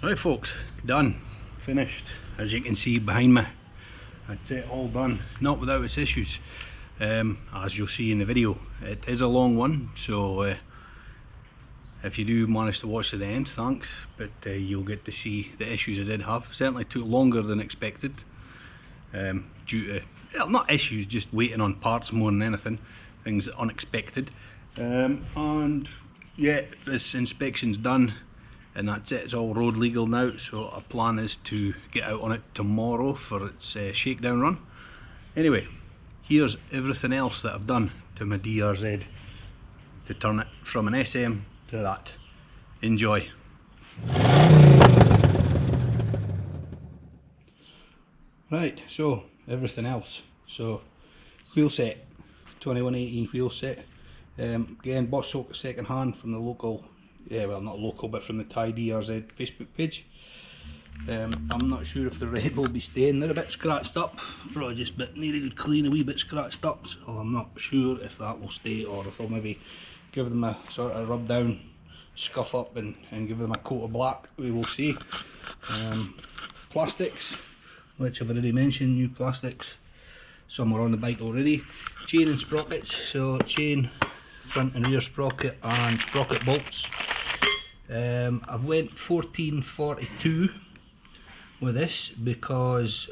Right folks, done, finished. As you can see behind me, that's it, all done, not without its issues. As you'll see in the video, it is a long one, so if you do manage to watch to the end, thanks, but you'll get to see the issues I did have. Certainly took longer than expected, due to, well, not issues, just waiting on parts more than anything, things unexpected. And yeah, this inspection's done, and that's it, it's all road legal now, so our plan is to get out on it tomorrow for its shakedown run. Anyway, here's everything else that I've done to my DRZ to turn it from an SM to that. Enjoy. Right, so everything else. So wheel set, 2118 wheel set. Again, bought second hand from the local, yeah, well, not local, but from the Thai DRZ Facebook page. I'm not sure if the red will be staying. They're a bit scratched up, probably just needed clean, a wee bit scratched up, so I'm not sure if that will stay or if I'll maybe give them a sort of rub down, scuff up and give them a coat of black. We will see. Plastics, which I've already mentioned, new plastics, some are on the bike already. Chain and sprockets, so chain, front and rear sprocket and sprocket bolts. I've went 1442 with this because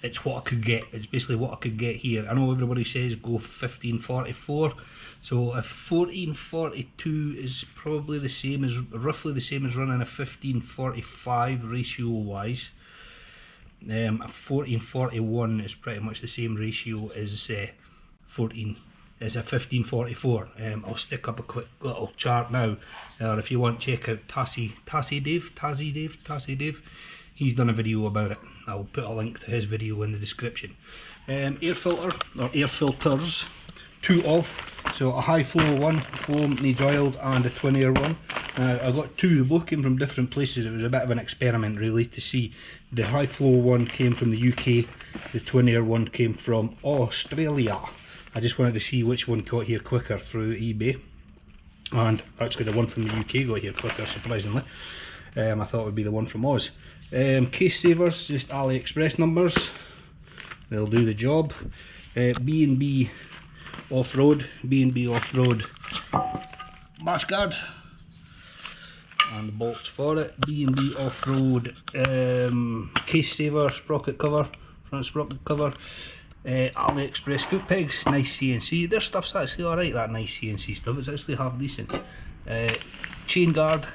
it's what I could get. It's basically what I could get here. I know everybody says go 1544, so if 1442 is probably the same as, roughly the same as running a 1545 ratio wise. A 1441 is pretty much the same ratio as a 1544. I'll stick up a quick little chart now, or if you want, check out Tassie Dave. He's done a video about it. I'll put a link to his video in the description. Air filter, or air filters, two of, so a high flow one, foam, needs oiled, and a twin air one. I got two, they both came from different places. It was a bit of an experiment really to see. The high flow one came from the UK, the twin air one came from Australia. I just wanted to see which one got here quicker through eBay, and actually the one from the UK got here quicker, surprisingly. I thought it would be the one from Oz. Case savers, just AliExpress numbers, they'll do the job. B&B off-road, bash guard, and the bolts for it. B&B off-road case saver, sprocket cover, front sprocket cover. AliExpress foot pegs, nice CNC. Their stuff's actually alright, that nice CNC stuff, it's actually half decent. Chain guard,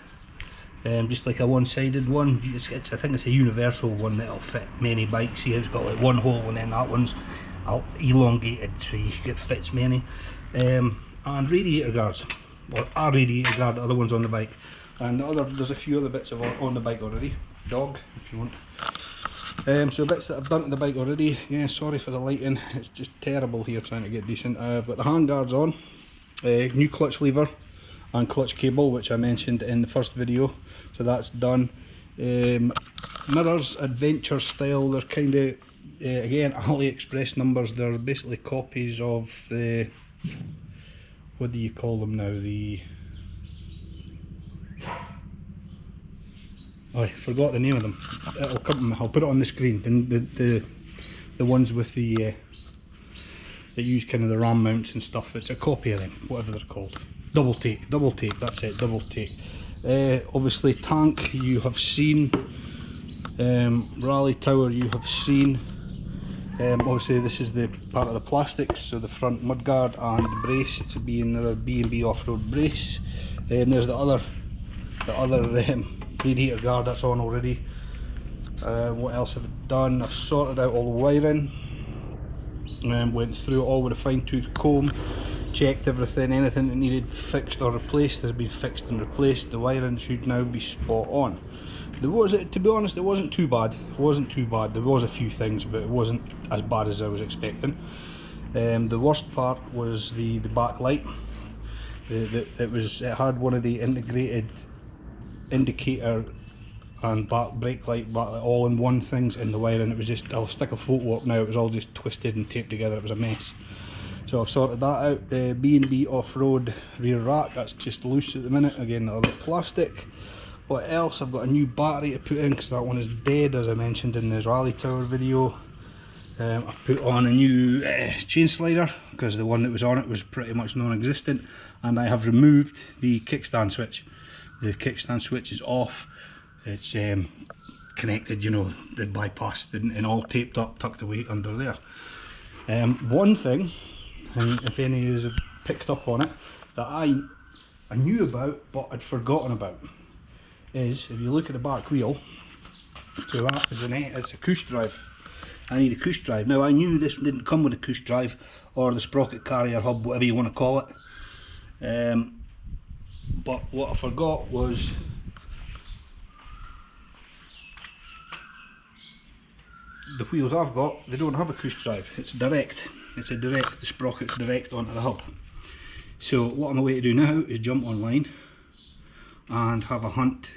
just like a one-sided one. I think it's a universal one that'll fit many bikes. See, it's got like one hole, and then that one's elongated so it fits many. And radiator guards, or a radiator guard, other ones on the bike. And there's a few other bits on the bike already. Dog, if you want. So bits that I've done to the bike already. Yeah, sorry for the lighting, it's just terrible here trying to get decent. I've got the hand guards on, new clutch lever and clutch cable, which I mentioned in the first video, so that's done. Mirrors, adventure style, they're kind of, again, AliExpress numbers. They're basically copies of the, what do you call them now, I forgot the name of them. It'll come, I'll put it on the screen. The ones with the that use kind of the ram mounts and stuff. It's a copy of them, whatever they're called. Double take, that's it, double take. Obviously tank you have seen, rally tower you have seen. Obviously this is the part of the plastics, so the front mudguard and the brace. It's another B&B off-road brace. There's the other radiator guard that's on already. What else have I done? I've sorted out all the wiring, went through it all with a fine-tooth comb, checked everything, anything that needed fixed or replaced has been fixed and replaced. The wiring should now be spot on. To be honest, it wasn't too bad. There was a few things, but it wasn't as bad as I was expecting. The worst part was the back light. It had one of the integrated indicator and back brake light all in one things in the wiring. It was just, I'll stick a photo up now, it was all just twisted and taped together. It was a mess. So I've sorted that out. The B&B off-road rear rack, that's just loose at the minute. Again, another plastic. What else? I've got a new battery to put in because that one is dead, as I mentioned in the rally tower video. I've put on a new chain slider because the one that was on it was pretty much non-existent, and I have removed the kickstand switch. The kickstand switch is off. It's connected, you know, the bypassed and all taped up, tucked away under there. One thing, and if any of you have picked up on it, that I knew about but I'd forgotten about, is if you look at the back wheel, so that is it's a push drive. I need a push drive. Now I knew this didn't come with a push drive or the sprocket carrier hub, whatever you want to call it. But what I forgot was the wheels I've got, they don't have a push drive. It's direct. It's a direct, the sprocket's direct onto the hub. So what I'm away to do now is jump online and have a hunt.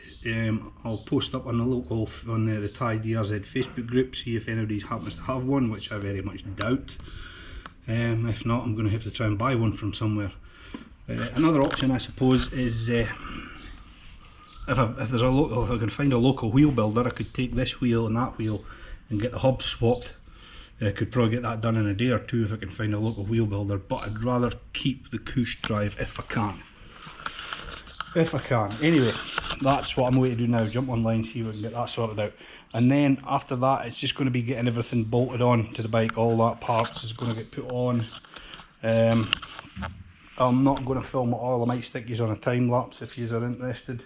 I'll post up on the local, on the Thai DRZ Facebook group, see if anybody happens to have one, which I very much doubt. If not, I'm going to have to try and buy one from somewhere. Another option, I suppose, is if there's a local, if I can find a local wheel builder, I could take this wheel and that wheel and get the hubs swapped. I could probably get that done in a day or two if I can find a local wheel builder, but I'd rather keep the push drive if I can. Anyway, that's what I'm going to do now, jump online, see if I can get that sorted out. And then after that, it's just going to be getting everything bolted on to the bike. All that parts is going to get put on. I'm not going to film it all, I might stick you on a time lapse if you are interested,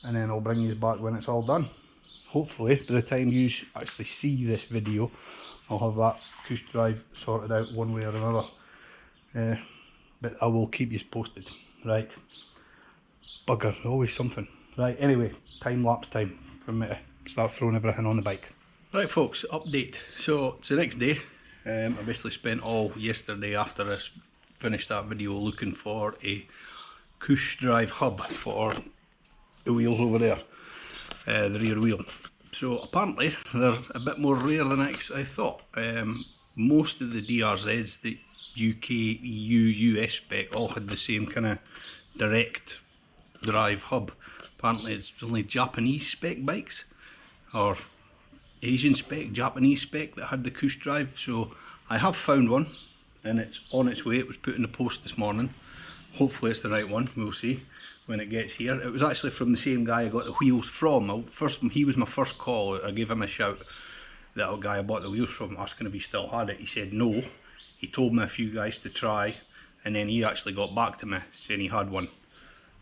and then I'll bring you back when it's all done. Hopefully by the time you actually see this video, I'll have that push drive sorted out one way or another. But I will keep you posted. Right, bugger, always something. Right, anyway, time lapse time for me to start throwing everything on the bike. Right folks, update. So it's the next day. I basically spent all yesterday after I finished that video looking for a push drive hub for the wheels over there, the rear wheel. So apparently they're a bit more rare than I thought. Most of the DRZs, the UK, EU, US spec, all had the same kind of direct drive hub. Apparently it's only Japanese spec bikes, or Asian spec, Japanese spec, that had the push drive. So I have found one and it's on its way. It was put in the post this morning. Hopefully it's the right one, we'll see when it gets here. It was actually from the same guy I got the wheels from. He was my first call. I gave him a shout, that guy I bought the wheels from, asking if he still had it. He said no. He told me a few guys to try, and then he actually got back to me saying he had one,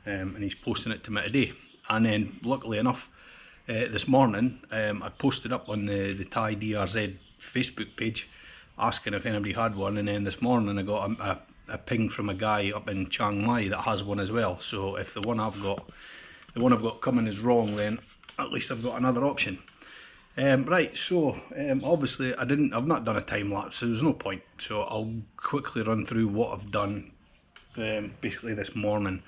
and he's posting it to me today. And then luckily enough, this morning I posted up on the Thai DRZ Facebook page asking if anybody had one, and then this morning I got a ping from a guy up in Chiang Mai that has one as well. So if the one I've got coming is wrong, then at least I've got another option. Right, so obviously I've not done a time lapse, so there's no point. So I'll quickly run through what I've done basically this morning,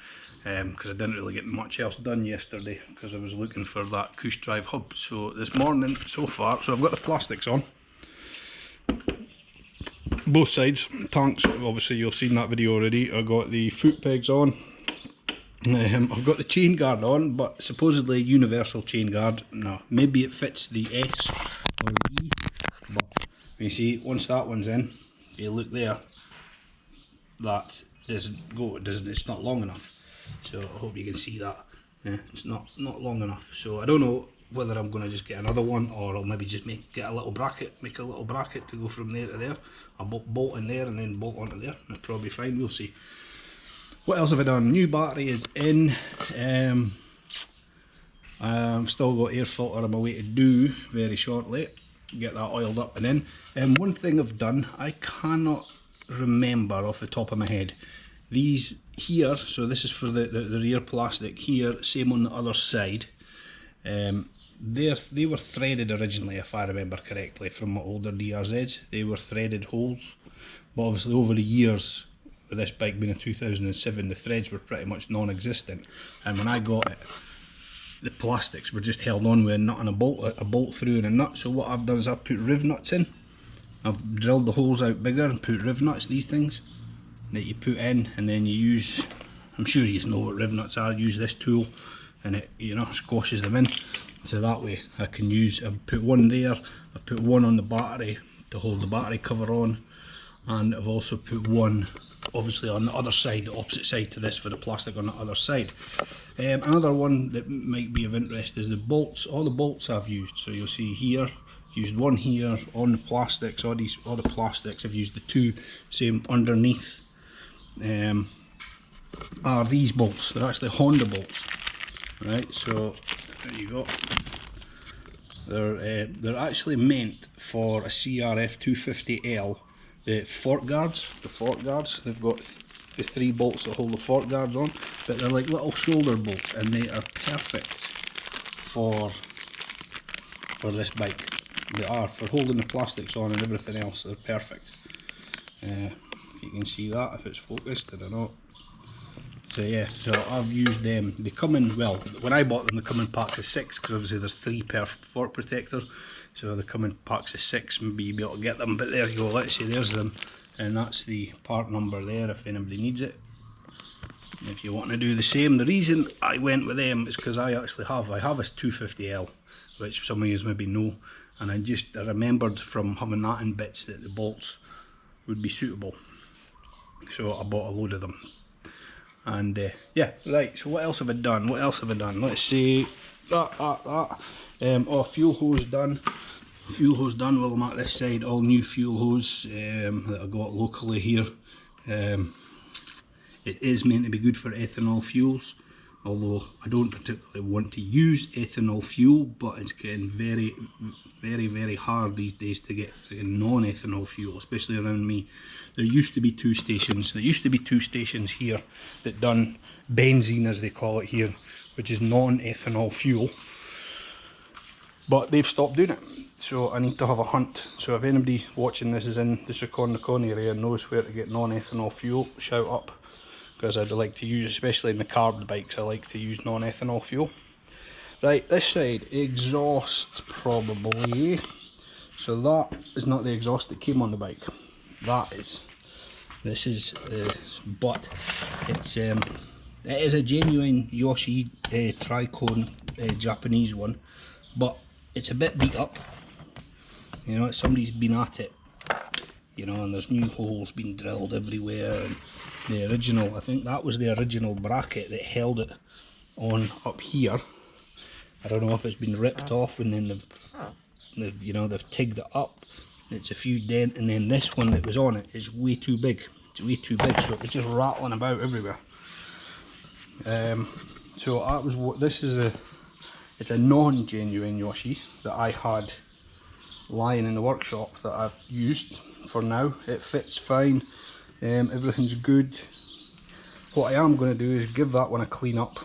because I didn't really get much else done yesterday because I was looking for that push drive hub. So this morning so far, so I've got the plastics on both sides, tanks, obviously you've seen that video already. I've got the foot pegs on, I've got the chain guard on, but supposedly universal chain guard. No, maybe it fits the S or E, but you see, once that one's in, you look there, that doesn't go, it's not long enough. So I hope you can see that. Yeah, it's not long enough. So I don't know whether I'm going to just get another one, or I'll maybe just get a little bracket, make a little bracket to go from there to there. I'll bolt in there and then bolt onto there. That'll probably be fine, we'll see. What else have I done? New battery is in. I've still got air filter on my way to do very shortly. Get that oiled up and in. One thing I've done, I cannot remember off the top of my head. These here, so this is for the rear plastic here, same on the other side. They were threaded originally, if I remember correctly, from my older DRZs. They were threaded holes, but obviously over the years, with this bike being a 2007, the threads were pretty much non-existent, and when I got it, the plastics were just held on with a nut and a bolt through and a nut. So what I've done is I've put riv nuts in. I've drilled the holes out bigger and put riv nuts, these things that you put in, and then you use, I'm sure you know what riv nuts are, use this tool and it, you know, squashes them in. So that way I can use, I've put one there, I've put one on the battery to hold the battery cover on, and I've also put one obviously on the other side, the opposite side to this, for the plastic on the other side. Another one that might be of interest is the bolts. All the bolts I've used, so you'll see here, used one here on the plastics, all the plastics, I've used the two, same underneath, are these bolts. They're actually Honda bolts, right? So there you go. They're actually meant for a CRF250L, the fork guards. They've got the 3 bolts that hold the fork guards on, but they're like little shoulder bolts, and they are perfect for this bike. They are for holding the plastics on and everything else. They're perfect. You can see that if it's focused, I don't know. So yeah, so I've used them. They come in, well, when I bought them they come in packs of 6, because obviously there's 3 per fork protector, so they come in packs of 6, maybe you'll be able to get them. But there you go, let's see, there's them, and that's the part number there if anybody needs it. If you want to do the same, the reason I went with them is because I have a 250L, which some of you maybe know, and I remembered from having that in bits that the bolts would be suitable, so I bought a load of them. And yeah, right, so what else have I done? Let's see, oh, fuel hose done. Well, I'm at this side, all new fuel hose that I got locally here. It is meant to be good for ethanol fuels, although I don't particularly want to use ethanol fuel, but it's getting very, very hard these days to get non-ethanol fuel, especially around me. There used to be 2 stations. Here that done benzene, as they call it here, which is non-ethanol fuel, but they've stopped doing it. So I need to have a hunt. So if anybody watching this is in the Sprocket area and knows where to get non-ethanol fuel, shout up, because I'd like to use, especially in the carb bikes, I like to use non-ethanol fuel. Right, this side, exhaust probably. So that is not the exhaust that came on the bike. This is, but it's it is a genuine Yoshi tricone Japanese one, but it's a bit beat up. You know, somebody's been at it, you know, and there's new holes being drilled everywhere. And the original, I think that was the original bracket that held it on up here. I don't know if it's been ripped off and then they've you know, they've tigged it up. It's a few dent, and then this one that was on it is way too big. It's way too big, so it's just rattling about everywhere. So that was what this is. It's a non-genuine Yoshi that I had lying in the workshop that I've used for now. It fits fine. Everything's good. What I am going to do is give that one a clean up.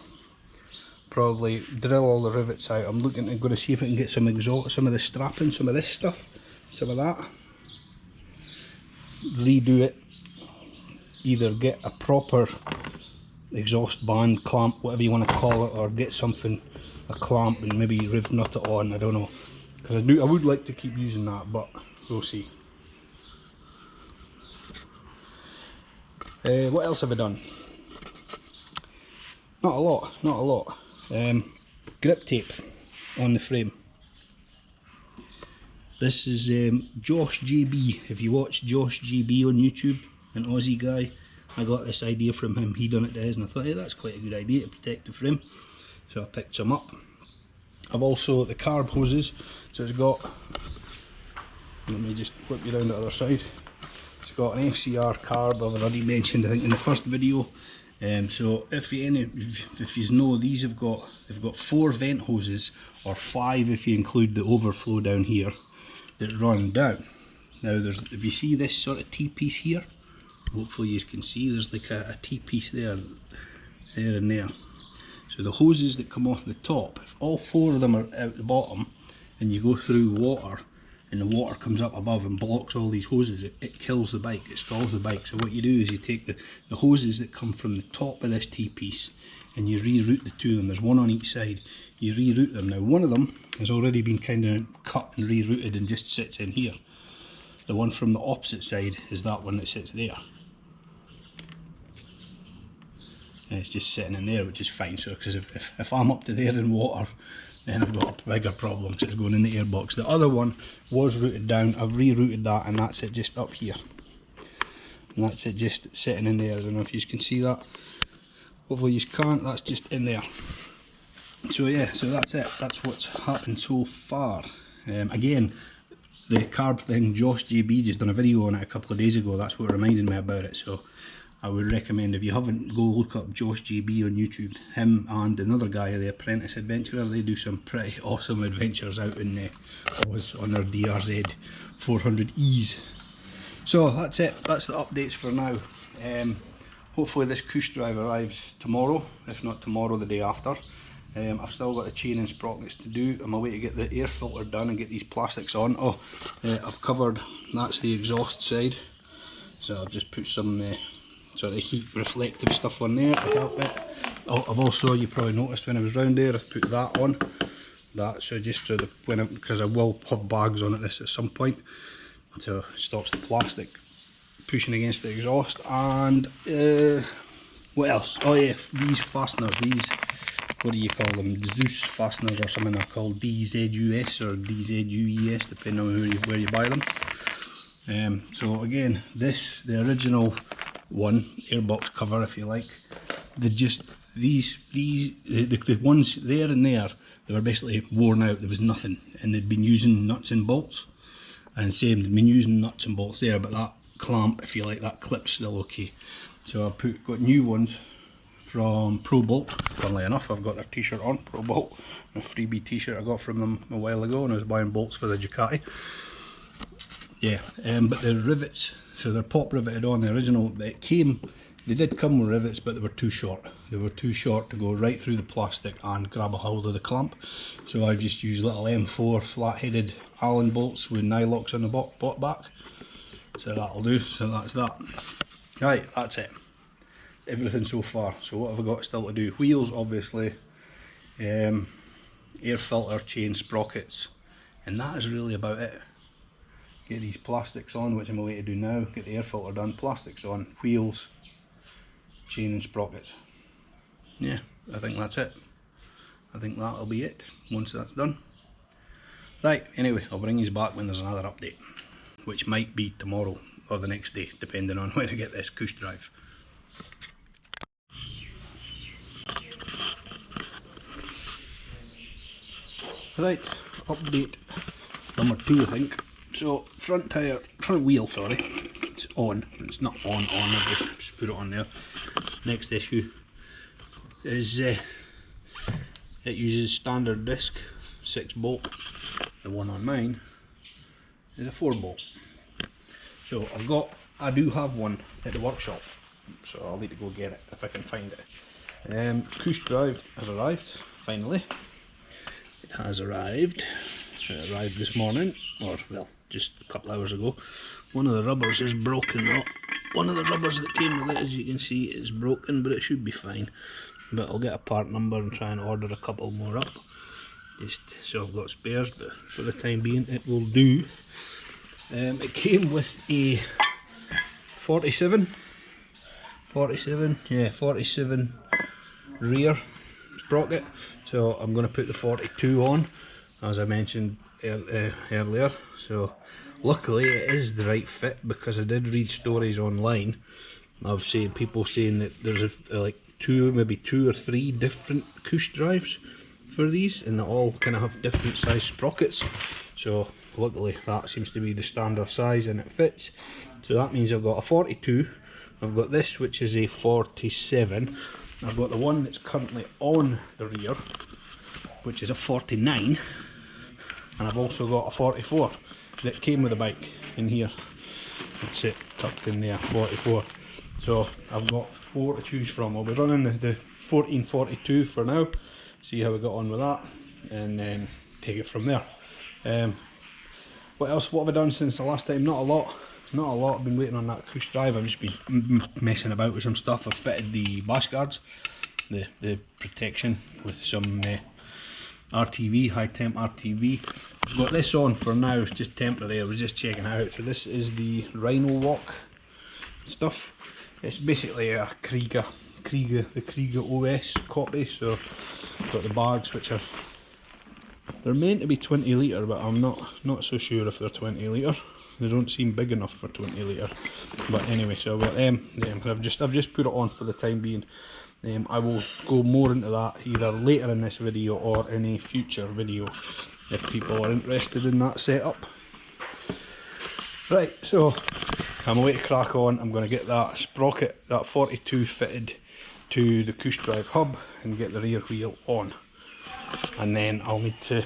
Probably drill all the rivets out. I'm going to see if I can get some exhaust, some of the strapping, some of this stuff, some of that. Redo it. Either get a proper exhaust band clamp, whatever you want to call it, or get something, a clamp, and maybe riv nut it on. I don't know, because I would like to keep using that, but we'll see. What else have I done? Not a lot. Grip tape on the frame. This is Josh JB. If you watch Josh JB on YouTube, an Aussie guy, I got this idea from him. He done it to his, and I thought, hey, that's quite a good idea to protect the frame. So I picked some up. I've also the carb hoses. So it's got, let me just flip you down the other side. It's got an FCR carb, I've already mentioned, I think, in the first video. So if you know, these they've got 4 vent hoses, or 5 if you include the overflow down here, that run down. Now if you see this sort of T-piece here, hopefully you can see there's like a T-piece there and there. So the hoses that come off the top, if all 4 of them are out the bottom and you go through water and the water comes up above and blocks all these hoses, it kills the bike, it stalls the bike. So what you do is you take the hoses that come from the top of this T-piece and you reroute the 2 of them. There's 1 on each side. You reroute them. Now one of them has already been kind of cut and rerouted and just sits in here. The one from the opposite side is that one that sits there. it's just sitting in there, which is fine. So because if I'm up to there in water, then I've got a bigger problem because it's going in the airbox. The other one was routed down, I've rerouted that, and that's it just up here. And that's it just sitting in there. I don't know if you can see that. Hopefully you can't, that's just in there. So yeah, so that's it. That's what's happened so far. Again, the carb thing, Josh JB just done a video on it a couple of days ago. That's what reminded me about it. So I would recommend, if you haven't, go look up Josh JB on YouTube. Him and another guy, the Apprentice adventurer, they do some pretty awesome adventures out in Oz on their DRZ400Es. So that's it, that's the updates for now. Hopefully this Cush drive arrives tomorrow, if not tomorrow, the day after. I've still got the chain and sprockets to do. I'm away to get the air filter done and get these plastics on. I've covered, that's the exhaust side. So I've just put some sort of heat reflective stuff on there to help it. I've also, you probably noticed when I was round there, I've put that on. That, so just so because I will have bags on this at some point. So it stops the plastic pushing against the exhaust. And what else? Oh yeah, these fasteners, these, what do you call them, Zeus fasteners or something, they're called DZUS or DZUES, depending on where you buy them. So again, this, the original one, airbox cover if you like, the ones there and there, they were basically worn out, there was nothing, and they'd been using nuts and bolts, and same, they'd been using nuts and bolts there, but that clamp, if you like, that clip's still okay. So I've got new ones from Pro Bolt. Funnily enough, I've got their t-shirt on, Pro Bolt, a freebie t-shirt I got from them a while ago when I was buying bolts for the Ducati. Yeah, but the rivets, so they're pop riveted on. The original, they did come with rivets, but they were too short. They were too short to go right through the plastic and grab a hold of the clamp. So I've just used little M4 flat-headed Allen bolts with nylocks on the back. So that'll do, so that's that. Right, that's it. Everything so far. So what have I got still to do? Wheels, obviously, air filter, chain, sprockets, and that is really about it. Get these plastics on, which I'm away to do now, get the air filter done, plastics on, wheels, chain and sprockets. Yeah, I think that's it. I think that'll be it once that's done. Right, anyway, I'll bring you back when there's another update, which might be tomorrow or the next day, depending on when I get this Cush drive. Right, update number 2 I think. So front wheel, sorry, it's on. It's not on, I've just put it on there. Next issue is it uses standard disc 6 bolt. The one on mine is a 4 bolt. So I do have one at the workshop, so I'll need to go get it if I can find it. Cush drive has arrived, finally. It has arrived. It arrived this morning, or well, just a couple hours ago. One of the rubbers is broken though. One of the rubbers that came with it, as you can see, is broken, but it should be fine. But I'll get a part number and try and order a couple more up, just so I've got spares, but for the time being it will do. It came with a 47 rear sprocket, so I'm going to put the 42 on, as I mentioned earlier. So luckily it is the right fit, because I did read stories online of people saying that there's like maybe two or three different Cush drives for these, and they all kind of have different size sprockets. So luckily that seems to be the standard size and it fits. So that means I've got a 42, I've got this which is a 47, I've got the one that's currently on the rear which is a 49, and I've also got a 44 that came with the bike in here. That's it, tucked in there, 44. So I've got 4 to choose from. I'll be running the 1442 for now, see how we got on with that, and then take it from there. What else? What have I done since the last time? Not a lot. I've been waiting on that Cush drive. I've just been messing about with some stuff. I've fitted the bash guards, the protection, with some RTV, high temp RTV. I've got this on for now, it's just temporary. I was just checking it out. So this is the Rhino Walk stuff. It's basically a Krieger the Kriega OS copy, so got the bags which are, they're meant to be 20 litre, but I'm not so sure if they're 20 litre. They don't seem big enough for 20 litre. But anyway, so I've got them. I've just put it on for the time being. I will go more into that either later in this video or in a future video if people are interested in that setup. Right, so I'm away to crack on. I'm going to get that sprocket, that 42 fitted to the push drive hub and get the rear wheel on. And then I'll need to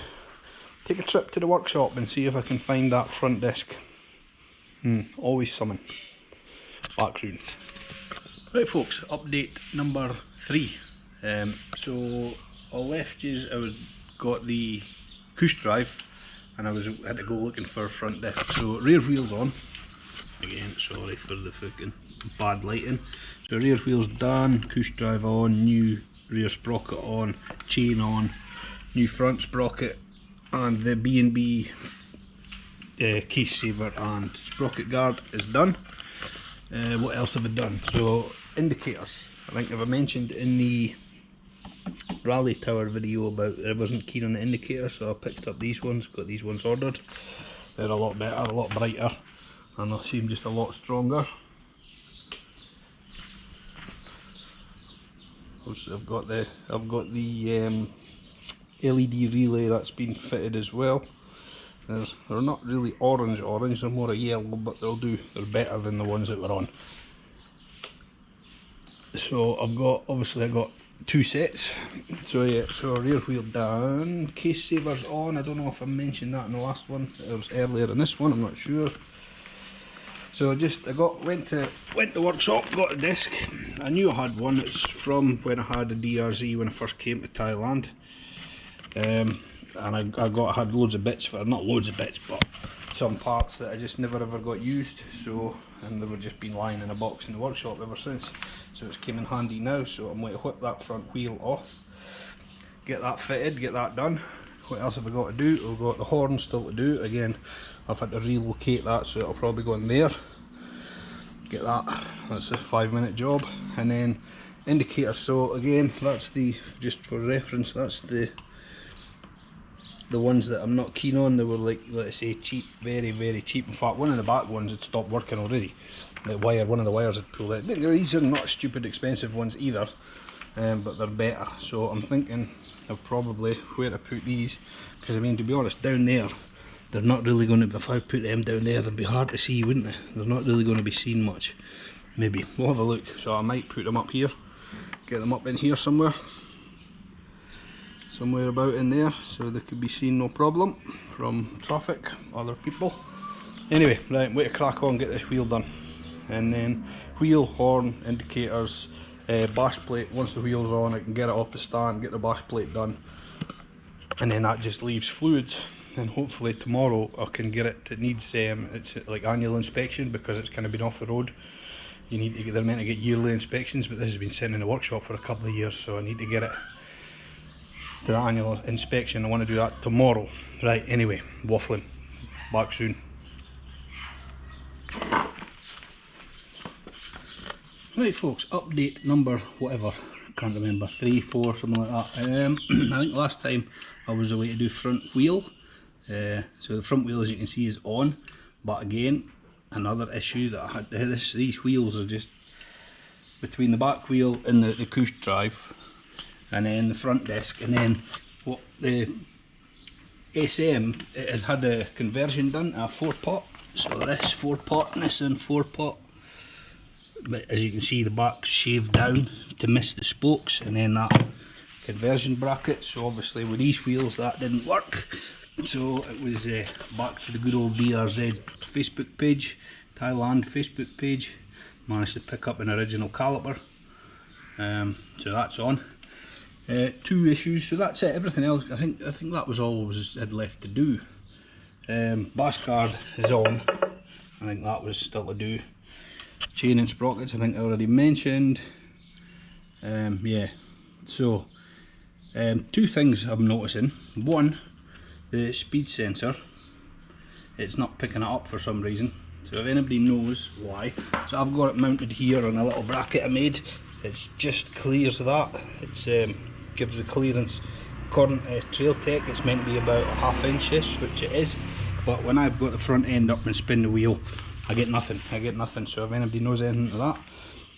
take a trip to the workshop and see if I can find that front disc. Always something. Back soon. Right folks, update number 3. So I left you, got the push drive and I had to go looking for a front disc. So rear wheel's on. Again, sorry for the fucking bad lighting. So rear wheel's done, push drive on, new rear sprocket on, chain on, new front sprocket, and the B&B case saver and sprocket guard is done. What else have I done? So indicators. I think I mentioned in the rally tower video about I wasn't keen on the indicator, so I picked up these ones, got these ones ordered. They're a lot better, a lot brighter, and they seem just a lot stronger. Also, I've got the LED relay that's been fitted as well. They're not really orange, they're more a yellow, but they'll do. They're better than the ones that were on. So obviously I got 2 sets. So yeah, so rear wheel down, case savers on. I don't know if I mentioned that in the last one. It was earlier in this one, I'm not sure. So went to workshop, got a disc. I knew I had one. It's from when I had a DRZ when I first came to Thailand. And I had loads of bits for, not loads of bits, but some parts that I just never ever got used. So, and they were just been lying in a box in the workshop ever since. So it's came in handy now. So I'm going to whip that front wheel off, get that fitted, get that done. What else have I got to do? I've got the horn still to do. Again, I've had to relocate that, so it'll probably go in there. Get that. That's a 5-minute job. And then indicators. So again, that's just for reference, that's the ones that I'm not keen on. They were like, let's say, cheap, very very cheap. In fact, one of the back ones had stopped working already. One of the wires had pulled out. These are not stupid expensive ones either, but they're better. So I'm thinking of probably where to put these, because I mean, to be honest, down there they're not really going to, if I put them down there, they'd be hard to see, wouldn't they? They're not really going to be seen much. Maybe we'll have a look. So I might put them up here, get them up in here somewhere about in there, so they could be seen no problem from traffic, other people. Anyway, right, wait to crack on, get this wheel done, and then wheel, horn, indicators, bash plate. Once the wheel's on, I can get it off the stand, get the bash plate done, and then that just leaves fluids. And hopefully tomorrow I can get it. It needs it's like annual inspection because it's kind of been off the road. You need to they're meant to get yearly inspections, but this has been sitting in the workshop for a couple of years, so I need to get it to the annual inspection. I want to do that tomorrow. Right, anyway, waffling. Back soon. Right folks, update number whatever, can't remember, 3, 4, something like that. I think last time I was away to do front wheel. So the front wheel, as you can see, is on, but again, another issue that I had, these wheels are just between the back wheel and the push drive, and then the front disc, and then what the SM, it had a conversion done, a 4-pot. So this 4-pot and this and 4-pot, but as you can see, the back's shaved down to miss the spokes, and then that conversion bracket. So obviously with these wheels that didn't work, so it was back to the good old DRZ Facebook page, Thailand Facebook page. Managed to pick up an original caliper, so that's on. 2 issues, so that's it. Everything else, I think that was all I had left to do. Bash guard is on, I think that was still to do. Chain and sprockets, I think I already mentioned. Yeah, so 2 things I'm noticing. One, the speed sensor, it's not picking it up for some reason. So if anybody knows why, so I've got it mounted here on a little bracket I made. It just clears that. It's gives the clearance. According to Trail Tech, it's meant to be about a ½ inch-ish, which it is. But when I've got the front end up and spin the wheel, I get nothing. I get nothing. So if anybody knows anything to that.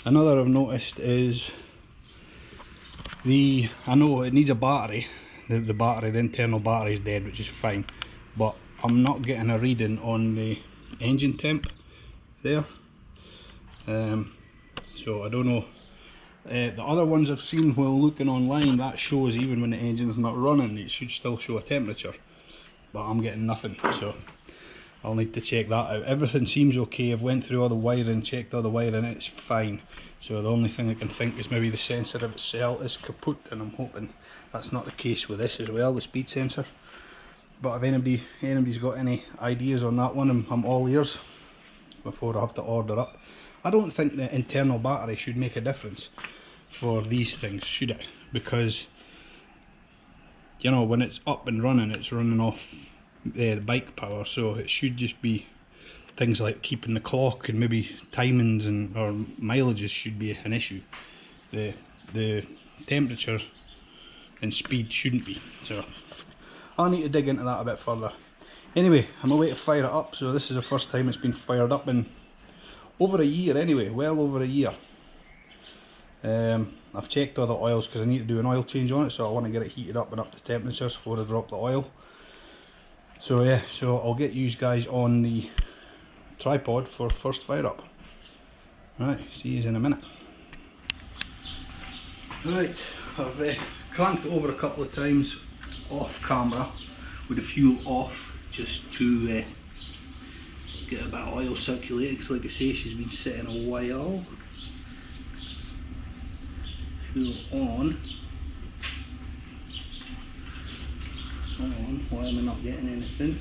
Another I've noticed is I know it needs a battery. The battery, the internal battery is dead, which is fine. But I'm not getting a reading on the engine temp there. So I don't know. The other ones I've seen while looking online, that shows even when the engine's not running, it should still show a temperature. But I'm getting nothing, so I'll need to check that out. Everything seems okay. I've went through all the wiring, checked all the wiring, it's fine. So the only thing I can think is maybe the sensor of itself is kaput, and I'm hoping that's not the case with this as well, the speed sensor. But if anybody's got any ideas on that one, I'm all ears before I have to order up. I don't think the internal battery should make a difference for these things, should it? Because, you know, when it's up and running, it's running off the bike power, so it should just be things like keeping the clock and maybe timings or mileages should be an issue. The temperature and speed shouldn't be, so I'll need to dig into that a bit further. Anyway, I'm away to fire it up, so this is the first time it's been fired up in over a year anyway, well over a year. I've checked all the oils because I need to do an oil change on it, so I want to get it heated up and up to temperatures before I drop the oil. So yeah, so I'll get you guys on the tripod for first fire up. Right, see you in a minute. Right, I've cranked it over a couple of times off camera with the fuel off, just to get a bit of oil circulating, because like I say, she's been sitting a while. Fuel on. Why am I not getting anything?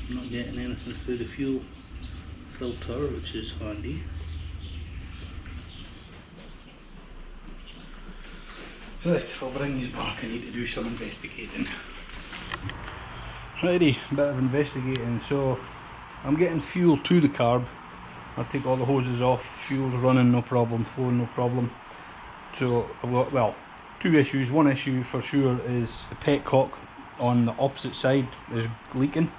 I'm not getting anything through the fuel filter, which is handy. Right, I'll bring these back. I need to do some investigating. Righty, a bit of investigating. So I'm getting fuel to the carb. I'll take all the hoses off, fuel's running no problem, flowing no problem. So I've got, well, two issues. One issue for sure is the petcock on the opposite side is leaking.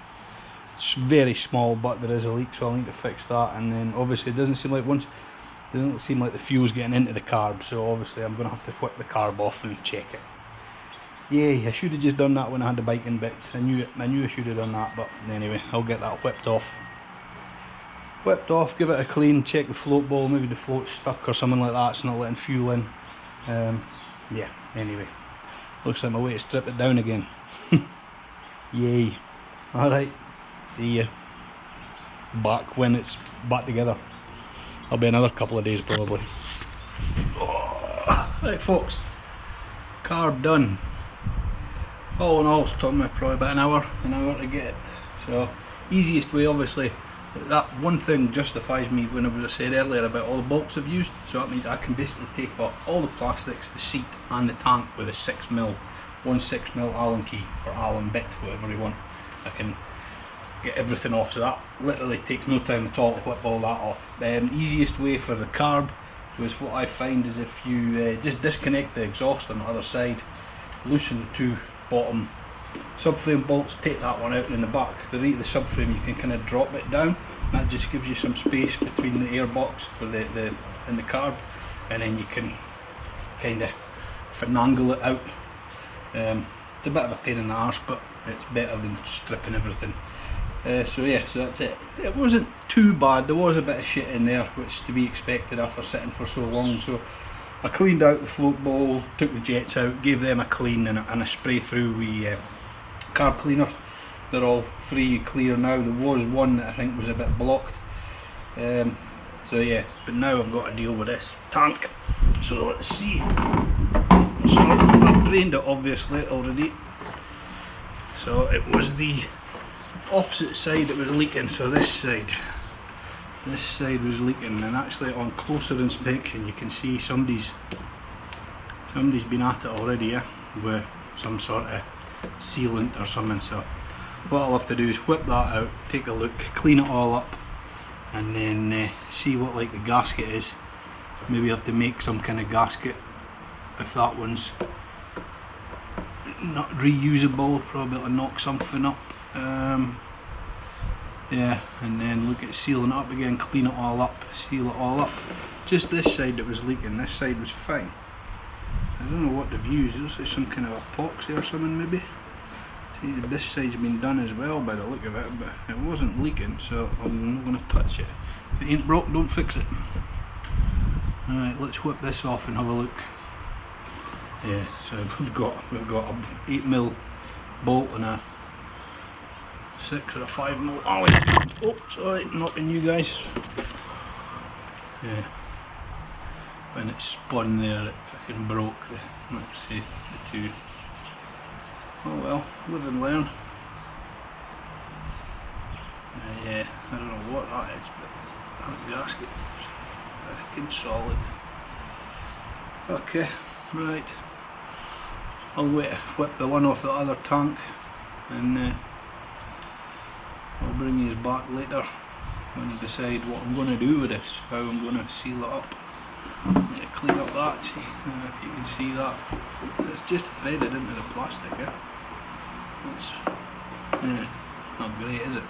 It's very small, but there is a leak, so I'll need to fix that. And then obviously it doesn't seem like the fuel's getting into the carb, so obviously I'm going to have to whip the carb off and check it. Yay, I should have just done that when I had the bike in bits. I knew I should have done that, but anyway, I'll get that whipped off. Give it a clean, check the float ball, maybe the float's stuck or something like that, it's not letting fuel in. Yeah, anyway, looks like my way to strip it down again. Yay. Alright, see ya. Back when it's back together. I'll be another couple of days probably. Oh, right folks, carb done. All in all, it's taken me probably about an hour to get it. So, easiest way, obviously, that one thing justifies me when I said earlier about all the bolts I've used. So that means I can basically take off all the plastics, the seat and the tank with a 6mm, one 6mm Allen key or Allen bit, whatever you want. I can get everything off, so that literally takes no time at all to whip all that off. Easiest way for the carb was what I find is if you just disconnect the exhaust on the other side, loosen the two bottom subframe bolts, take that one out, and in the back, the subframe, you can kind of drop it down. That just gives you some space between the air box for the carb, and then you can kind of finagle it out. It's a bit of a pain in the arse, but it's better than stripping everything. So yeah, so that's it. It wasn't too bad. There was a bit of shit in there, which to be expected after sitting for so long. So I cleaned out the float ball, took the jets out, gave them a clean and a spray through with carb cleaner. They're all free and clear now. There was one that I think was a bit blocked. So yeah, but now I've got to deal with this tank. So let's see. So I've drained it obviously already. So it was the opposite side that was leaking, so this side was leaking, and actually on closer inspection you can see somebody's been at it already, yeah, with some sort of sealant or something. So what I'll have to do is whip that out, take a look, clean it all up, and then see what like the gasket is. Maybe have to make some kind of gasket if that one's not reusable, probably to knock something up. Yeah, and then look at sealing it up again, clean it all up, seal it all up. Just this side that was leaking, this side was fine. I don't know what they've used, it looks like some kind of epoxy or something maybe. See, this side's been done as well by the look of it, but it wasn't leaking, so I'm not going to touch it. If it ain't broke, don't fix it. Alright, let's whip this off and have a look. Yeah, so we've got a 8mm bolt and a 6 or a 5mm. Oh, sorry, knocking you guys. Yeah, when it spun there, it fucking broke the, let's see, the two. Oh well, live and learn. Yeah, I don't know what that is, but that gasket is fucking solid. Okay, right. I'll wait to whip the one off the other tank, and I'll bring you back later when I decide what I'm going to do with this, how I'm going to seal it up. Need to clean up that, see if you can see that. It's just threaded into the plastic, yeah? It's not great, is it?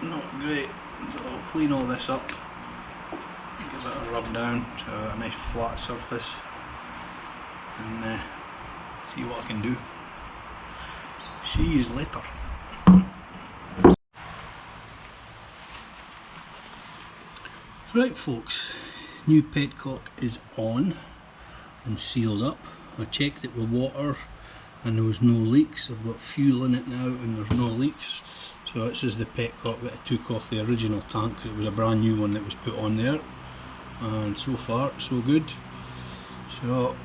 Not great. So I'll clean all this up, give it a rub down to a nice flat surface, and see what I can do. See you later. Right folks, new petcock is on and sealed up. I checked it with water and there was no leaks. I've got fuel in it now and there's no leaks. So this is the petcock that I took off the original tank. It was a brand new one that was put on there, and so far so good. So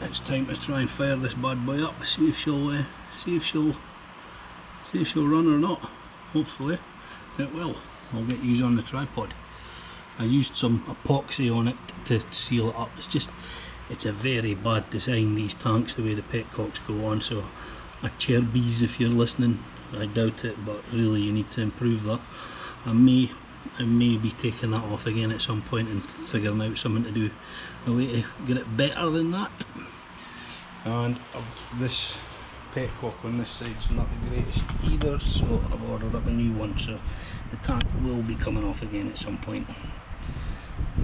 it's time to try and fire this bad boy up, see if she'll run or not. Hopefully it will. I'll get used on the tripod. I used some epoxy on it to seal it up. It's a very bad design, these tanks, the way the petcocks go on. So a Cherby's, if you're listening, I doubt it, but really you need to improve that. I may be taking that off again at some point and figuring out something to do, a way to get it better than that. And this petcock on this side's not the greatest either, so I've ordered up a new one, so the tank will be coming off again at some point.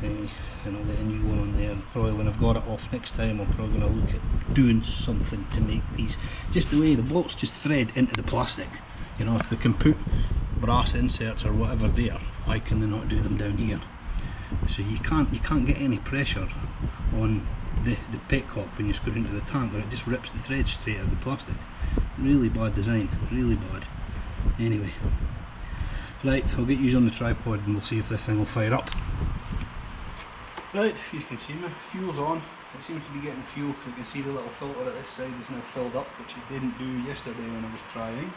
And I'll get a new one on there. Probably when I've got it off next time, I'm probably going to look at doing something to make these, just the way the bolts just thread into the plastic. You know, if they can put brass inserts or whatever there, why can they not do them down here? So you can't get any pressure on the petcock when you screw into the tank, or it just rips the thread straight out of the plastic. Really bad design, really bad. Anyway, right, I'll get you on the tripod and we'll see if this thing will fire up. Right, if you can see me, fuel's on. It seems to be getting fuel because you can see the little filter at this side is now filled up, which it didn't do yesterday when I was trying.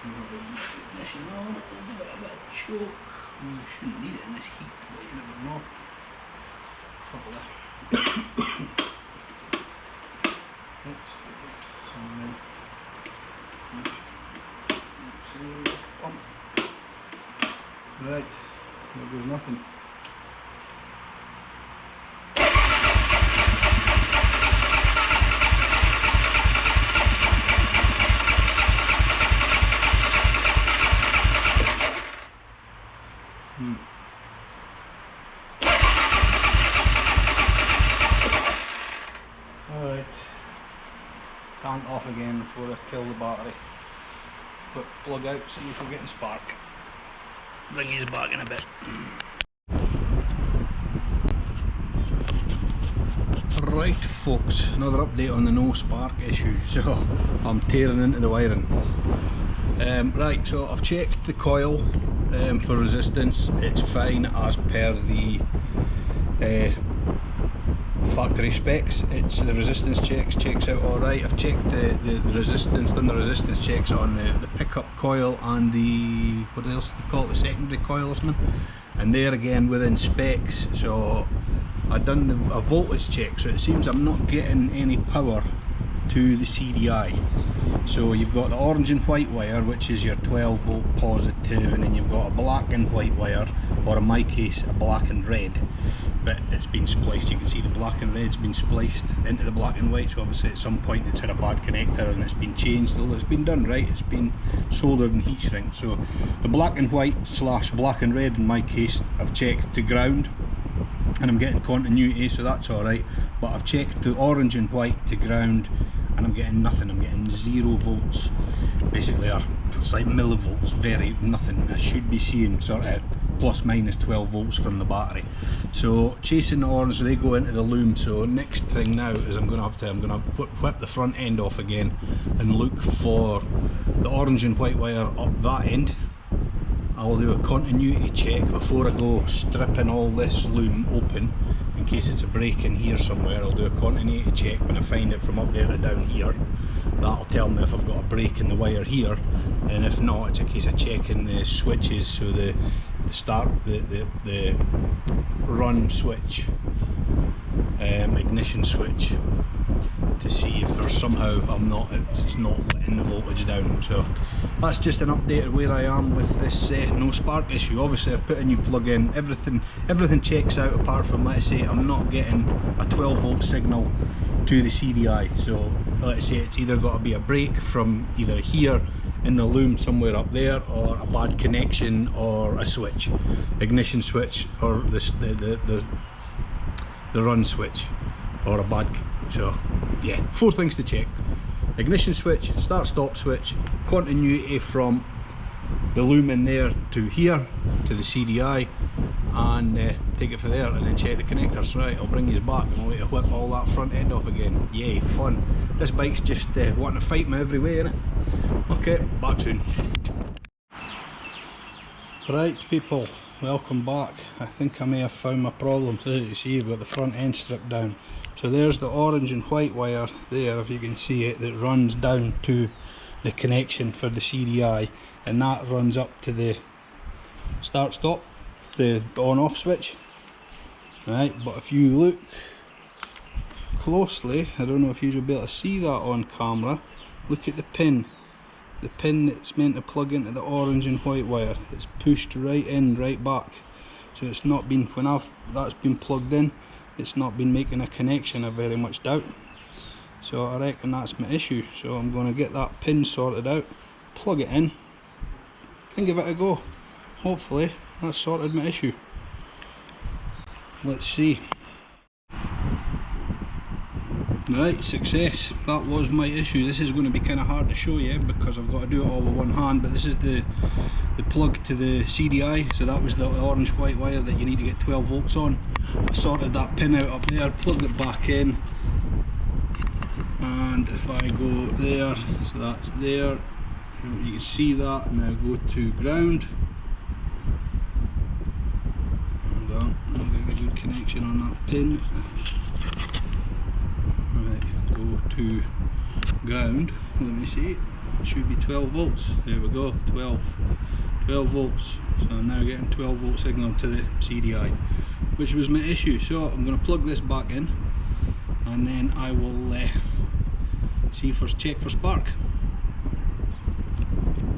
Ignition on, we'll give it a bit of choke. You shouldn't need it in this heat, but you never know. Couple of right, there goes nothing. Alright, tank off again before I kill the battery. But plug out, see if we're getting spark. Bring you back in a bit. Right folks, another update on the no spark issue. So I'm tearing into the wiring. Right, so I've checked the coil for resistance. It's fine as per the factory specs. It's the resistance checks out alright. I've checked the resistance, done the resistance checks on the pickup coil and the, what else do they call it, the secondary coil, isn't it? And they're again within specs. So I've done a voltage check, so it seems I'm not getting any power to the CDI. So you've got the orange and white wire, which is your 12 volt positive, and then you've got a black and white wire, or in my case a black and red, but it's been spliced. You can see the black and red's been spliced into the black and white, so obviously at some point it's had a bad connector and it's been changed, although it's been done right, it's been soldered and heat shrink. So the black and white slash black and red in my case I've checked to ground, and I'm getting continuity, so that's alright, but I've checked the orange and white to ground and I'm getting nothing. I'm getting 0 volts basically, or it's like millivolts, very nothing. I should be seeing sort of plus minus 12 volts from the battery. So chasing the orange, they go into the loom. So next thing now is I'm going to whip the front end off again and look for the orange and white wire up that end. I'll do a continuity check before I go stripping all this loom open, in case it's a break in here somewhere. I'll do a continuity check when I find it from up there to down here. That'll tell me if I've got a break in the wire here, and if not, it's a case of checking the switches. So the run switch, ignition switch, to see if there's somehow it's not letting the voltage down. So that's just an update of where I am with this no spark issue. Obviously I've put a new plug in, everything checks out, apart from, let's say, I'm not getting a 12 volt signal to the CDI. So let's say it's either got to be a break from either here in the loom somewhere up there, or a bad connection, or a switch, ignition switch, or the run switch, or a bad. So yeah, 4 things to check: ignition switch, start stop switch, continuity from the loom in there to here to the CDI, and take it from there, and then check the connectors. Right, I'll bring you back and I'll whip all that front end off again. Yay, fun. This bike's just wanting to fight me every way, innit? Okay, back soon. Right people, welcome back. I think I may have found my problem. So you see, you've got the front end stripped down. So there's the orange and white wire there, if you can see it, that runs down to the connection for the CDI, and that runs up to the start stop, the on off switch. Right, but if you look closely, I don't know if you'll be able to see that on camera, look at the pin that's meant to plug into the orange and white wire. It's pushed right in, right back, so it's not been, when that's been plugged in, it's not been making a connection, I very much doubt. So I reckon that's my issue. So I'm going to get that pin sorted out, plug it in and give it a go. Hopefully that's sorted my issue. Let's see. Right, success. That was my issue. This is going to be kind of hard to show you because I've got to do it all with one hand, but this is the plug to the CDI. So that was the orange white wire that you need to get 12 volts on. I sorted that pin out up there, plugged it back in, and if I go there, so that's there, you can see that. Now go to ground. Hold on, I'm getting a good connection on that pin. Right, go to ground, let me see, it should be 12 volts, there we go, 12 volts. So I'm now getting 12 volt signal to the CDI, which was my issue. So I'm going to plug this back in, and then I will check for spark,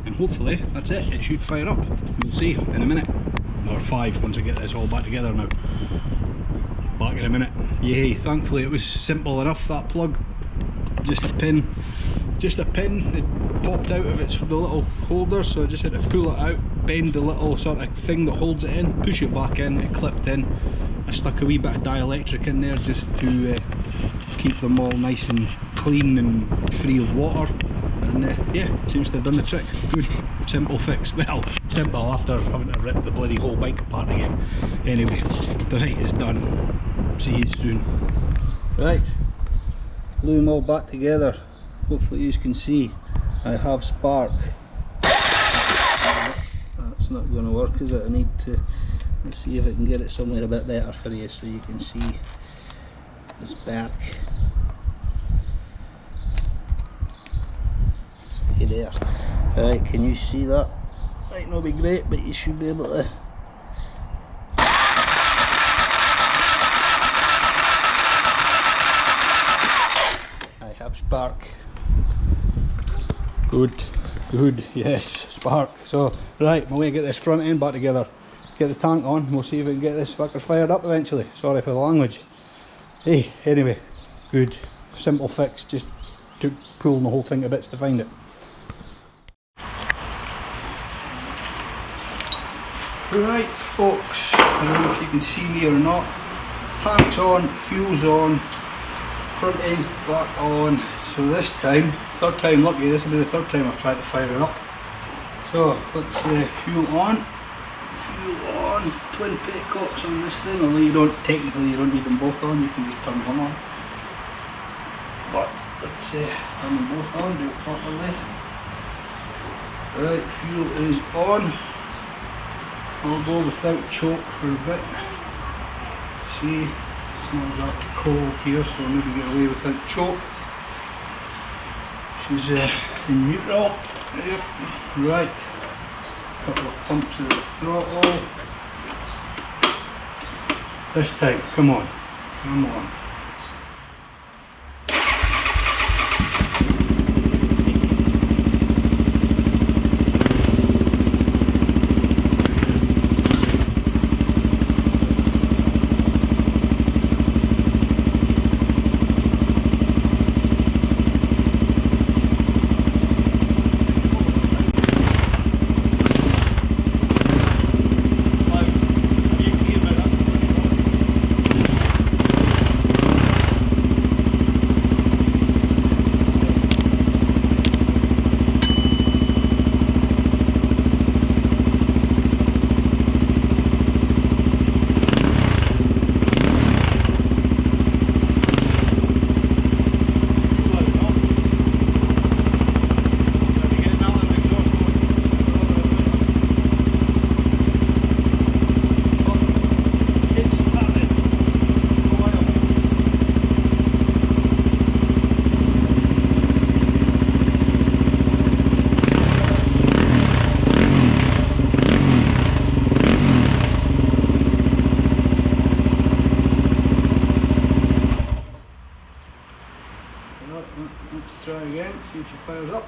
and hopefully that's it. It should fire up. We'll see in a minute, or 5 once I get this all back together. Now back in a minute. Yay, thankfully it was simple enough, that plug, just a pin, it popped out of the little holder, so I just had to pull it out, bend the little sort of thing that holds it in, push it back in, it clipped in. I stuck a wee bit of dielectric in there just to keep them all nice and clean and free of water, and yeah, it seems to have done the trick. Good, simple fix. Well, simple after having to rip the bloody whole bike apart again. Anyway, the right is done. See you soon. Right, loom all back together. Hopefully you can see I have spark. That's not going to work, is it? I need to, let's see if I can get it somewhere a bit better for you so you can see the spark. Stay there. Right, can you see that? Might not be great, but you should be able to. I have spark. Good. Good, yes, spark. So, right, I'm going to get this front end back together, get the tank on, and we'll see if we can get this fucker fired up eventually. Sorry for the language. Hey, anyway, good, simple fix, just took pulling the whole thing to bits to find it. Right folks, I don't know if you can see me or not, tank's on, fuel's on, front end's back on. So this time, third time lucky, this will be the third time I've tried to fire it up. So let's fuel on, twin petcocks on this thing, although you don't need them both on, you can just turn one on. But let's turn them both on, do it properly. Right, fuel is on. I'll go without choke for a bit. See, it smells like coal here, so I'll maybe get away without choke. She's in neutral. Yep. Right. Couple of pumps of the throttle. This time, come on. Come on. Let's try again, see if she fires up.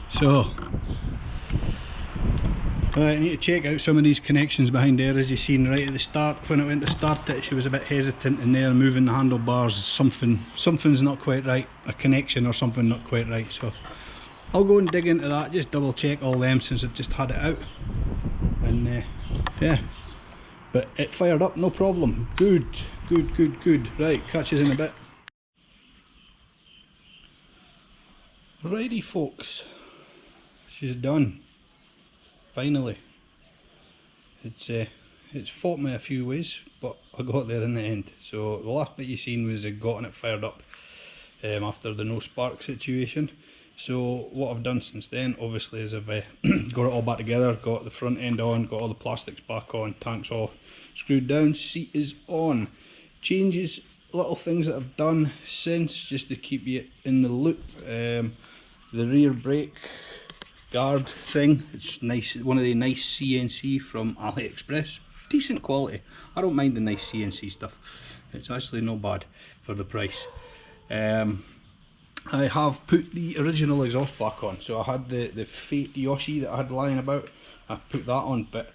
So, I need to check out some of these connections behind there. As you've seen right at the start, when I went to start it, she was a bit hesitant in there, moving the handlebars. Something's not quite right, a connection or something not quite right. So I'll go and dig into that, just double check all them since I've just had it out. And yeah, but it fired up, no problem. Good. Right, catch us in a bit. Righty folks, she's done. Finally. It's fought me a few ways, but I got there in the end. So the last bit you seen was gotten it fired up after the no spark situation. So what I've done since then obviously is I've got it all back together, got the front end on, got all the plastics back on, tanks all screwed down, seat is on. Changes little things that I've done since, just to keep you in the loop. The rear brake guard thing, it's nice, one of the nice CNC from AliExpress, decent quality. I don't mind the nice CNC stuff, it's actually not bad for the price. I have put the original exhaust back on, so I had the fake Yoshi that I had lying about, I put that on, but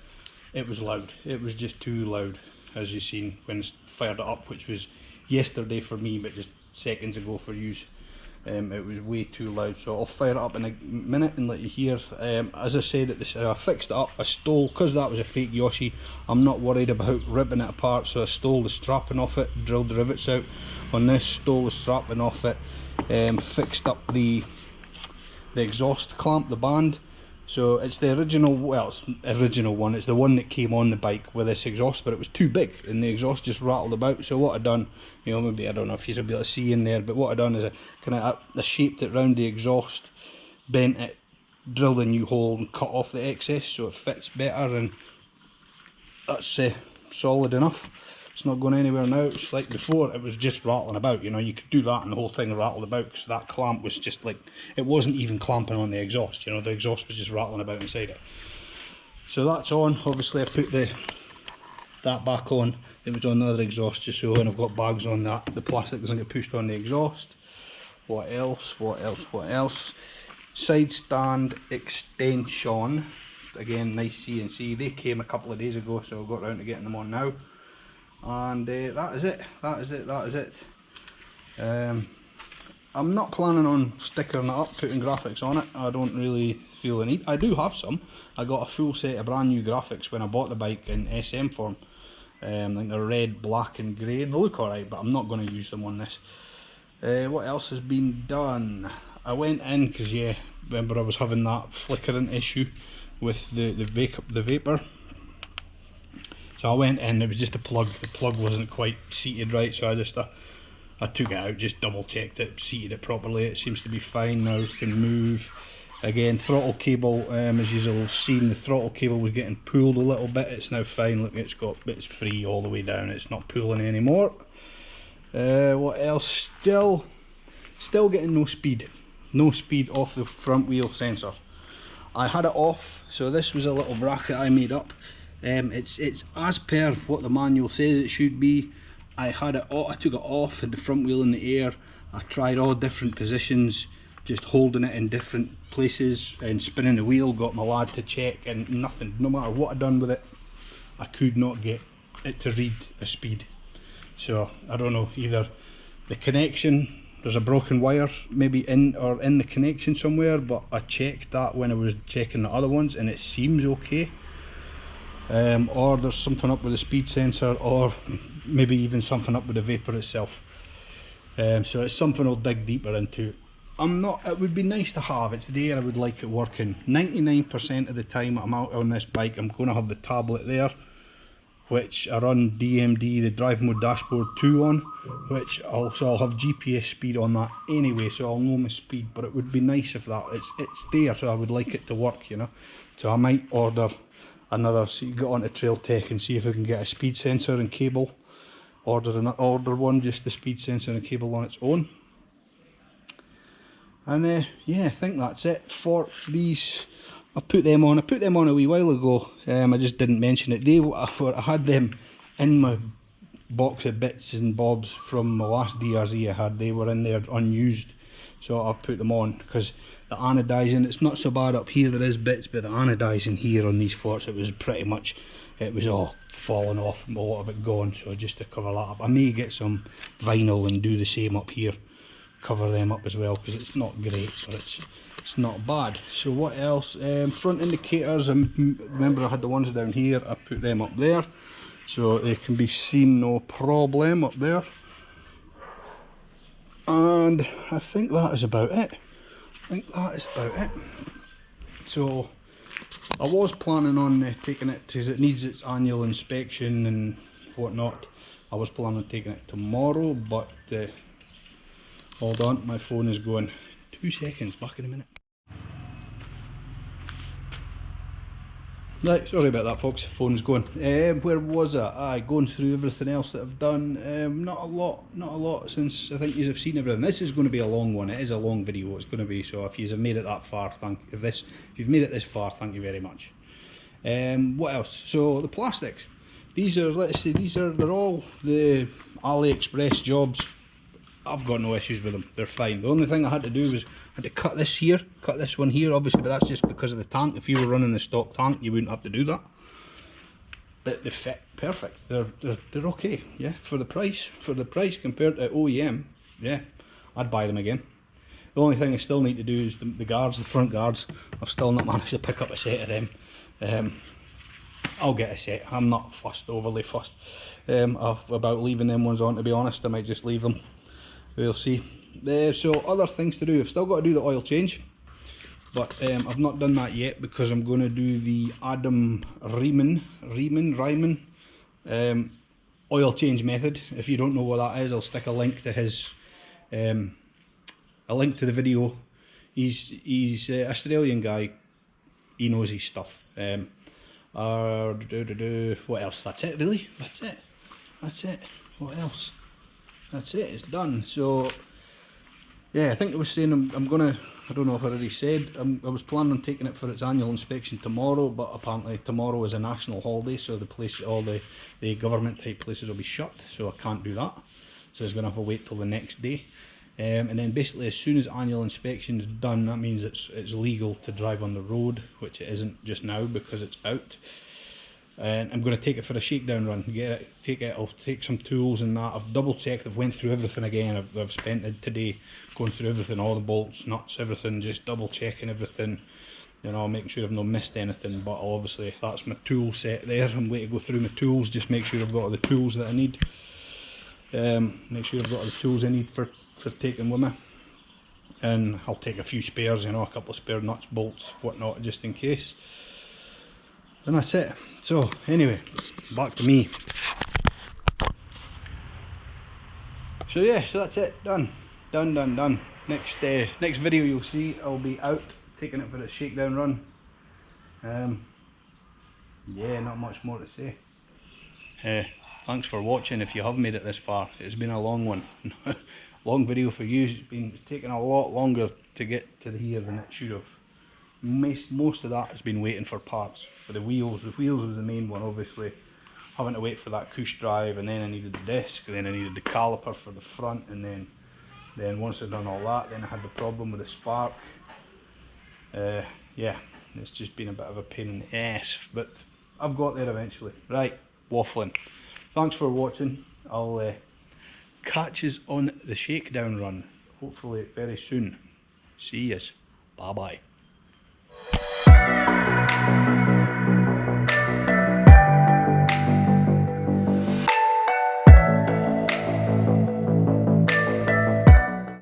it was loud, it was just too loud, as you've seen when I fired it up, which was yesterday for me, but just seconds ago for you. It was way too loud, so I'll fire it up in a minute and let you hear. As I said, I fixed it up, I stole, because that was a fake Yoshi, I'm not worried about ripping it apart, so I stole the strapping off it, drilled the rivets out on this, stole the strapping off it, fixed up the exhaust clamp, the band. So it's the original, well, it's the original one, it's the one that came on the bike with this exhaust, but it was too big and the exhaust just rattled about. So what I done, you know, maybe, I don't know if you'll be able to see in there, but what I done is I shaped it round the exhaust, bent it, drilled a new hole and cut off the excess so it fits better, and that's solid enough. It's not going anywhere now. It's like before, it was just rattling about, you know, you could do that and the whole thing rattled about, because that clamp was just like, it wasn't even clamping on the exhaust, you know, the exhaust was just rattling about inside it. So that's on. Obviously I put that back on, it was on the other exhaust just so, and I've got bags on that, the plastic doesn't get pushed on the exhaust. What else? Side stand extension, again nice CNC, they came a couple of days ago, so I got round to getting them on now. And that is it. I'm not planning on stickering it up, putting graphics on it. I don't really feel the need. I do have some. I got a full set of brand new graphics when I bought the bike in SM form. I think they're red, black and grey, and they look alright, but I'm not going to use them on this. What else has been done? I went in, because yeah, remember I was having that flickering issue with the vapour. So I went in, it was just a plug, the plug wasn't quite seated right, so I took it out, just double checked it, seated it properly, it seems to be fine now, it can move. Again, throttle cable, as you'll have seen, the throttle cable was getting pulled a little bit, it's now fine, look, it's free all the way down, it's not pulling anymore. What else? Still getting no speed off the front wheel sensor. I had it off, so this was a little bracket I made up. It's as per what the manual says it should be. I took it off, had the front wheel in the air, I tried all different positions, just holding it in different places and spinning the wheel, got my lad to check, and nothing, no matter what I done with it, I could not get it to read a speed. So I don't know, either the connection, there's a broken wire maybe in the connection somewhere, but I checked that when I was checking the other ones and it seems okay. Or there's something up with the speed sensor, or maybe even something up with the vapour itself. So it's something I'll dig deeper into. It would be nice to have, it's there, I would like it working. 99% of the time I'm out on this bike, I'm going to have the tablet there, which I run DMD, the Drive Mode Dashboard 2 on, which also I'll have GPS speed on that anyway, so I'll know my speed, but it would be nice if it's there, so I would like it to work, you know. So I might order another, so you get onto Trail Tech and see if I can get a speed sensor and cable, order one, just the speed sensor and cable on its own. And yeah, I think that's it for these. I put them on a wee while ago, I just didn't mention it. I had them in my box of bits and bobs from my last DRZ I had, they were in there unused, so I put them on, because the anodizing, it's not so bad up here, there is bits, but the anodizing here on these forks, it was pretty much, it was all falling off, a lot of it gone, so just to cover that up. I may get some vinyl and do the same up here, cover them up as well, because it's not great, but it's not bad. So what else? Front indicators, remember I had the ones down here, I put them up there so they can be seen no problem up there. And I think that is about it. So I was planning on taking it, because it needs its annual inspection and whatnot. I was planning on taking it tomorrow, but hold on, my phone is going. 2 seconds, back in a minute. Right, sorry about that folks, phone's going. Where was I? Going through everything else that I've done. Not a lot since I think you have seen everything. This is going to be a long one, it is a long video it's going to be, so if you have made it that far, if you've made it this far, thank you very much. What else? So the plastics, these are, let's see, they're all the AliExpress jobs. I've got no issues with them, they're fine. The only thing I had to do was I had to cut this one here, obviously, but that's just because of the tank. If you were running the stock tank, you wouldn't have to do that. But they fit perfect. They're okay, yeah. For the price compared to OEM, yeah, I'd buy them again. The only thing I still need to do is the guards, the front guards. I've still not managed to pick up a set of them. I'll get a set. I'm not overly fussed about leaving them ones on, to be honest. I might just leave them. We'll see. So other things to do. I've still got to do the oil change, but I've not done that yet because I'm going to do the Riemann oil change method. If you don't know what that is, I'll stick a link to his the video. He's an Australian guy. He knows his stuff. What else? That's it, really. That's it. What else? That's it, it's done. So yeah, I think I was saying I'm gonna, I don't know if I already said, I was planning on taking it for its annual inspection tomorrow, but apparently tomorrow is a national holiday, so all the government type places will be shut, so I can't do that. So I was gonna have to wait till the next day. And then basically as soon as annual inspection's done, that means it's legal to drive on the road, which it isn't just now because it's out. And I'm going to take it for a shakedown run, I'll take some tools and that. I've double checked, I've went through everything again. I've spent it today going through everything, all the bolts, nuts, everything, just double checking everything, you know, making sure I've not missed anything. But obviously that's my tool set there. I'm going to go through my tools, just make sure I've got all the tools that I need. Make sure I've got all the tools I need for taking with me. And I'll take a few spares, you know, a couple of spare nuts, bolts, whatnot, just in case. And that's it. So anyway, back to me. So yeah, so that's it, done. Next video you'll see I'll be out taking it for a shakedown run. Yeah, not much more to say. Thanks for watching if you have made it this far. It's been a long one. Long video for you. It's taken a lot longer to get to here than it should have. Most of that has been waiting for parts. For the wheels was the main one, obviously. Having to wait for that push drive, and then I needed the disc, and then I needed the caliper for the front, and then once I'd done all that, then I had the problem with the spark. Yeah, it's just been a bit of a pain in the ass, but I've got there eventually. Right, waffling. Thanks for watching. I'll catch us on the shakedown run, hopefully very soon. See yous. Bye bye.